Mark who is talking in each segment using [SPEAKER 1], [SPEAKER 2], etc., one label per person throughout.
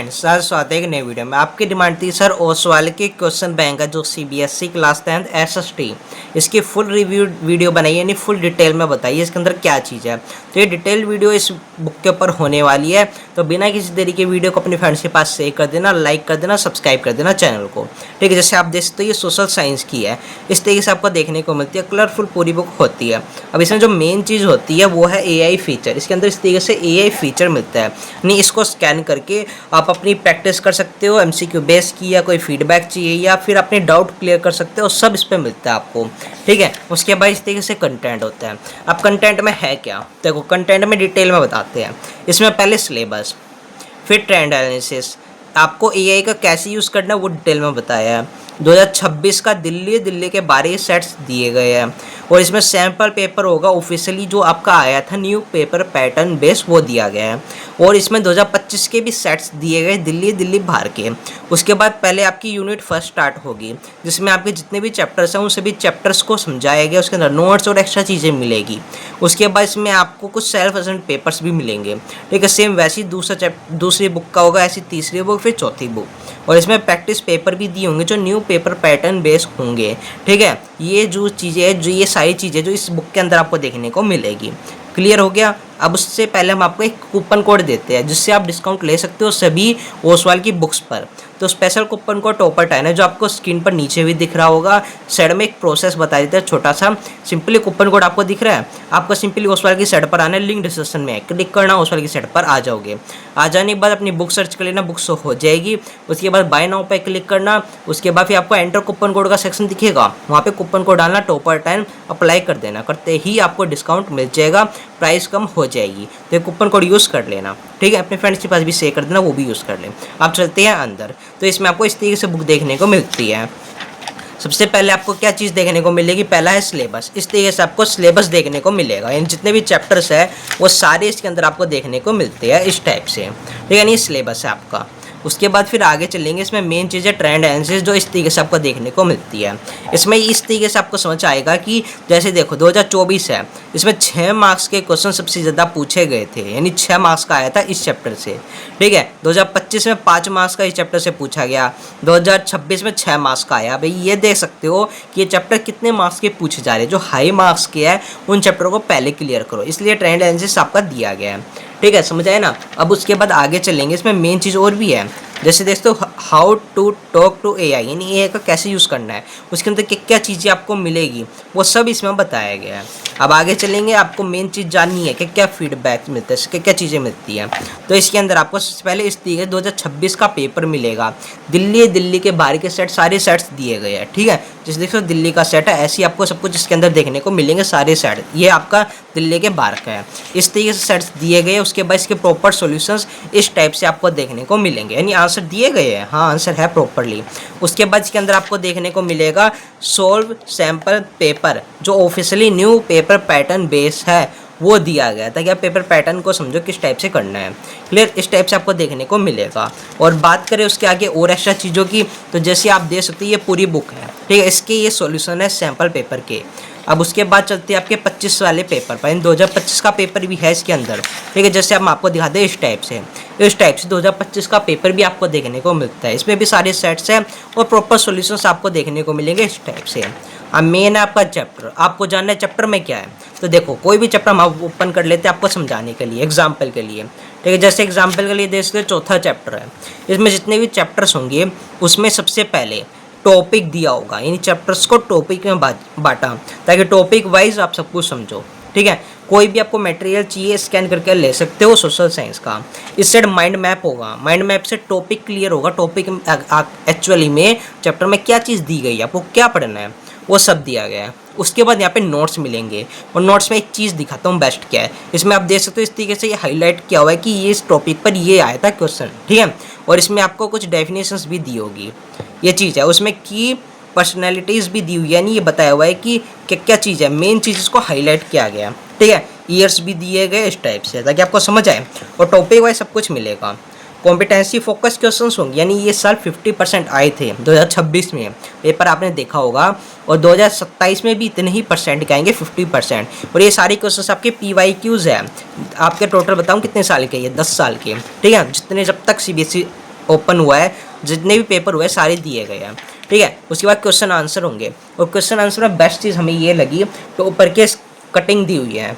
[SPEAKER 1] Friends, sir स्वागत है एक नई वीडियो में। आपकी डिमांड थी सर ओसवाल के क्वेश्चन बैंक का जो सीबीएसई क्लास 10 एसएसटी, इसकी फुल रिव्यू वीडियो बनाइए, यानी फुल डिटेल में बताइए इसके अंदर क्या चीज़ है। तो ये डिटेल वीडियो इस बुक के ऊपर होने वाली है। तो बिना किसी देरी के वीडियो को अपने फ्रेंड्स के पास शेयर कर देना, लाइक कर देना, सब्सक्राइब कर देना चैनल को। ठीक है, जैसे आप देख सकते हो ये सोशल साइंस की है, इस तरीके से आपको देखने को मिलती है। कलरफुल पूरी बुक होती है। अब इसमें जो मेन चीज़ होती है वो है एआई फीचर। इसके अंदर इस तरीके से एआई फीचर मिलता है, यानी इसको स्कैन करके आप अपनी प्रैक्टिस कर सकते हो, एमसीक्यू बेस की, या कोई फीडबैक चाहिए, या फिर अपने डाउट क्लियर कर सकते हो, सब इस पे मिलता है आपको। ठीक है, उसके बाद इस तरीके से कंटेंट होता है। अब कंटेंट में है क्या, देखो कंटेंट में डिटेल में बताते हैं। इसमें पहले सिलेबस, फिर ट्रेंड एनालिसिस, आपको एआई का कैसे यूज़ करना है वो डिटेल में बताया है। 2026 का दिल्ली के 12 सेट्स दिए गए हैं, और इसमें सैम्पल पेपर होगा ऑफिशियली जो आपका आया था न्यू पेपर पैटर्न बेस, वो दिया गया है। और इसमें 2025 के भी सेट्स दिए गए दिल्ली बाहर के। उसके बाद पहले आपकी यूनिट फर्स्ट स्टार्ट होगी, जिसमें आपके जितने भी चैप्टर्स हैं उन सभी चैप्टर्स को समझाया गया। उसके अंदर नोट्स और एक्स्ट्रा चीज़ें मिलेगी। उसके बाद इसमें आपको कुछ सेल्फ असेसमेंट पेपर्स भी मिलेंगे। ठीक है, सेम वैसी दूसरी बुक का होगा, ऐसी तीसरी बुक, फिर चौथी बुक। और इसमें प्रैक्टिस पेपर भी दिए होंगे जो न्यू पेपर पैटर्न बेस होंगे। ठीक है, ये जो चीज़ें हैं, जो ये सारी चीज़ें जो इस बुक के अंदर आपको देखने को मिलेगी। क्लियर हो गया। अब उससे पहले हम आपको एक कूपन कोड देते हैं जिससे आप डिस्काउंट ले सकते हो सभी ओसवाल की बुक्स पर। तो स्पेशल कूपन कोड टॉपर 10 है, जो आपको स्क्रीन पर नीचे भी दिख रहा होगा। साइड में एक प्रोसेस बता देते हैं छोटा सा। सिंपली कूपन कोड आपको दिख रहा है, आपको सिंपली ओसवाल की साइट पर आना है, लिंक डिस्क्रिप्शन में है, क्लिक करना, ओसवाल की साइट पर आ जाओगे। आ जाने के बाद अपनी बुक सर्च कर लेना, बुक शो हो जाएगी। उसके बाद बाय नाउ पे क्लिक करना। उसके बाद फिर आपको एंटर कूपन कोड का सेक्शन दिखेगा, वहाँ पे कूपन कोड डालना, टॉपर 10 अप्लाई कर देना। करते ही आपको डिस्काउंट मिल जाएगा, प्राइस कम हो जाएगी। तो कूपन कोड यूज़ कर लेना। ठीक है, अपने फ्रेंड्स के पास भी शेयर कर देना, वो भी यूज़ कर लें। आप चलते हैं अंदर। तो इसमें आपको इस तरीके से बुक देखने को मिलती है। सबसे पहले आपको क्या चीज़ देखने को मिलेगी, पहला है सिलेबस। इस तरीके से आपको सिलेबस देखने को मिलेगा, यानी जितने भी चैप्टर्स है वो सारे इसके अंदर आपको देखने को मिलते हैं इस टाइप से। ठीक है, यानी सिलेबस है आपका। उसके बाद फिर आगे चलेंगे। इसमें मेन चीज़ है ट्रेंड एनालिसिस, जो इस तरीके से आपको देखने को मिलती है। इसमें इस तरीके से आपको समझ आएगा कि जैसे देखो 2024 है, इसमें 6 मार्क्स के क्वेश्चन सबसे ज़्यादा पूछे गए थे, यानी 6 मार्क्स का आया था इस चैप्टर से। ठीक है, 2025 में 5 मार्क्स का इस चैप्टर से पूछा गया, 2026 में 6 मार्क्स का आया। भाई ये देख सकते हो कि ये चैप्टर कितने मार्क्स के पूछे जा रहे हैं। जो हाई मार्क्स के है उन चैप्टरों को पहले क्लियर करो, इसलिए ट्रेंड एनालिसिस आपका दिया गया है। ठीक है, समझ आए ना। अब उसके बाद आगे चलेंगे। इसमें मेन चीज़ और भी है, जैसे देखते हो how to talk to AI, यानी एआई का कैसे यूज़ करना है, उसके अंदर क्या क्या चीज़ें आपको मिलेगी वो सब इसमें बताया गया है। अब आगे चलेंगे। आपको मेन चीज़ जाननी है कि क्या फीडबैक मिलता है, क्या क्या चीज़ें मिलती हैं। तो इसके अंदर आपको सबसे पहले इस तरीके 2026 का पेपर मिलेगा। दिल्ली के बाहर के सेट, सारे सेट्स दिए गए हैं। ठीक है, जैसे देखो दिल्ली का सेट है, ऐसे ही आपको सब कुछ इसके अंदर देखने को मिलेंगे सारे सेट। ये आपका दिल्ली के बाहर का है, इस तरीके से सेट्स दिए गए। उसके बाद इसके प्रॉपर सॉल्यूशंस इस टाइप से आपको देखने को मिलेंगे, यानी आंसर दिए गए हैं, हाँ आंसर है प्रॉपरली। उसके बाद इसके अंदर आपको देखने को मिलेगा सोल्व सैम्पल पेपर, जो officially new paper pattern base है वो दिया गया, ताकि आप पेपर पैटर्न को समझो किस टाइप से करना है। क्लियर, इस टाइप से आपको देखने को मिलेगा। और बात करें उसके आगे और एक्स्ट्रा चीज़ों की, तो जैसे आप देख सकते हैं ये पूरी बुक है। ठीक है, इसके ये सॉल्यूशन है सैम्पल पेपर के। अब उसके बाद चलते हैं आपके 25 वाले पेपर पर। 2025 का पेपर भी है इसके अंदर। ठीक है, जैसे हम आपको दिखाते हैं इस टाइप से 2025 का पेपर भी आपको देखने को मिलता है। इसमें भी सारे सेट्स हैं और प्रॉपर सॉल्यूशंस आपको देखने को मिलेंगे इस टाइप से। अब मेन है आपका चैप्टर, आपको जानना है चैप्टर में क्या है। तो देखो कोई भी चैप्टर हम ओपन कर लेते हैं आपको समझाने के लिए, एग्जाम्पल के लिए। ठीक है, जैसे एग्जाम्पल के लिए देख सकते चौथा चैप्टर है। इसमें जितने भी चैप्टर्स होंगे उसमें सबसे पहले टॉपिक दिया होगा, यानी चैप्टर्स को टॉपिक में बांटा, ताकि टॉपिक वाइज आप सब कुछ समझो। ठीक है, कोई भी आपको मटेरियल चाहिए स्कैन करके ले सकते हो सोशल साइंस का। इस साइड माइंड मैप होगा, माइंड मैप से टॉपिक क्लियर होगा, टॉपिक एक्चुअली में चैप्टर में क्या चीज़ दी गई है, आपको क्या पढ़ना है वो सब दिया गया है। उसके बाद यहाँ पे नोट्स मिलेंगे, और नोट्स में एक चीज़ दिखाता हूँ बेस्ट क्या है। इसमें आप देख सकते हो इस तरीके से ये हाईलाइट किया हुआ है कि ये इस टॉपिक पर ये आया था क्वेश्चन। ठीक है, और इसमें आपको कुछ डेफिनेशंस भी दी होगी, ये चीज़ है। उसमें की पर्सनैलिटीज़ भी दी हुई है, यानी ये बताया हुआ है कि क्या क्या चीज़ है, मेन चीज़ इसको हाईलाइट किया गया। ठीक है, ईयर्स भी दिए गए इस टाइप से, ताकि आपको समझ आए। और टॉपिक वाइज सब कुछ मिलेगा। कॉम्पिटेंसी फोकस क्वेश्चंस होंगे, यानी ये साल 50% आए थे 2026 में पेपर आपने देखा होगा, और 2027 में भी इतने ही परसेंट के आएंगे 50%। और ये सारे क्वेश्चंस आपके PYQs है। आपके टोटल बताऊं कितने साल के, ये 10 साल के। ठीक है, जितने जब तक CBSE ओपन हुआ है, जितने भी पेपर हुए सारे दिए गए हैं, ठीक है। उसके बाद क्वेश्चन आंसर होंगे, और क्वेश्चन आंसर में बेस्ट चीज़ हमें ये लगी तो ऊपर के कटिंग दी हुई है,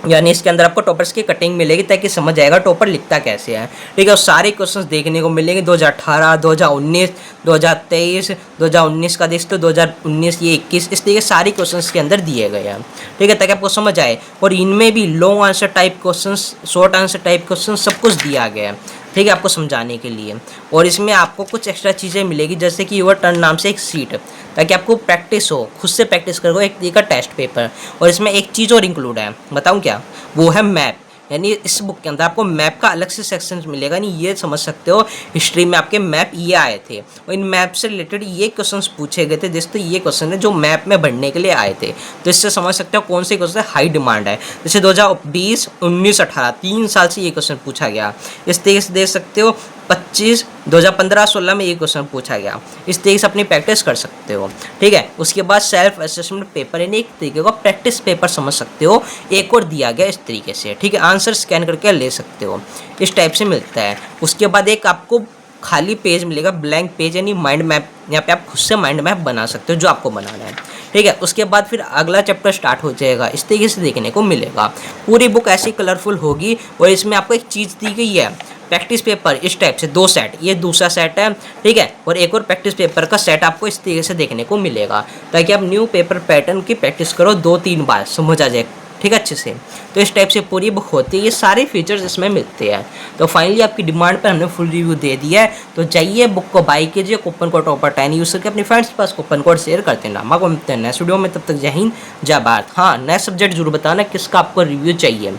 [SPEAKER 1] यानी इसके अंदर आपको टॉपर्स की कटिंग मिलेगी ताकि समझ आएगा टॉपर लिखता कैसे है, ठीक है। और सारे क्वेश्चंस देखने को मिलेंगे 2018, 2019, 2023, 2019 का देख तो 2019, ये 21, इस तरीके सारे क्वेश्चंस के अंदर दिए गए हैं, ठीक है, ताकि आपको समझ आए। और इनमें भी long answer type questions, short answer type question सब कुछ दिया गया है, ठीक है, आपको समझाने के लिए। और इसमें आपको कुछ एक्स्ट्रा चीज़ें मिलेगी, जैसे कि योर टर्न नाम से एक सीट, ताकि आपको प्रैक्टिस हो, खुद से प्रैक्टिस करो एक तरीके का टेस्ट पेपर। और इसमें एक चीज़ और इंक्लूड है, बताऊँ क्या, वो है मैप। यानी इस बुक के अंदर आपको मैप का अलग से सेक्शन मिलेगा, नहीं ये समझ सकते हो हिस्ट्री में आपके मैप ये आए थे, और इन मैप से रिलेटेड ये क्वेश्चंस पूछे गए थे, जैसे तो ये क्वेश्चन है जो मैप में बढ़ने के लिए आए थे, तो इससे समझ सकते हो कौन से क्वेश्चन हाई डिमांड है। जैसे 2020, 19, 18 3 साल से ये क्वेश्चन पूछा गया, इस तरीके से देख सकते हो। 25, 2015, 16 में ये क्वेश्चन पूछा गया, इस तरीके से अपनी प्रैक्टिस कर सकते हो, ठीक है। उसके बाद सेल्फ असेसमेंट पेपर, यानी एक तरीके का प्रैक्टिस पेपर समझ सकते हो, एक और दिया गया इस तरीके से, ठीक है। आंसर स्कैन करके ले सकते हो, इस टाइप से मिलता है। उसके बाद एक आपको खाली पेज मिलेगा, ब्लैंक पेज, यानी माइंड मैप, यहाँ पे आप खुद से माइंड मैप बना सकते हो जो आपको बनाना है, ठीक है। उसके बाद फिर अगला चैप्टर स्टार्ट हो जाएगा, इस तरीके से देखने को मिलेगा। पूरी बुक ऐसी कलरफुल होगी, और इसमें आपको एक चीज़ दी गई है, प्रैक्टिस पेपर इस टाइप से 2 सेट, ये दूसरा सेट है, ठीक है, और एक और प्रैक्टिस पेपर का सेट आपको इस तरीके से देखने को मिलेगा, ताकि आप न्यू पेपर पैटर्न की प्रैक्टिस करो 2-3 बार, समझ आ जाए, ठीक है, अच्छे से। तो इस टाइप से पूरी बुक होती है, ये सारे फीचर्स इसमें मिलते हैं। तो फाइनली आपकी डिमांड पर हमने फुल रिव्यू दे दिया है, तो जाइए बुक को बाई कीजिए, कूपन कोड टॉपर 10 यूज़ करके अपने फ्रेंड्स के पास कूपन कोड शेयर करते हैं। आपको मिलते हैं नेक्स्ट वीडियो में, तब तक जय हिंद जय भारत। हाँ, नया सब्जेक्ट जरूर बताना किसका आपको रिव्यू चाहिए,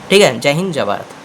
[SPEAKER 1] ठीक है। जय हिंद जय भारत।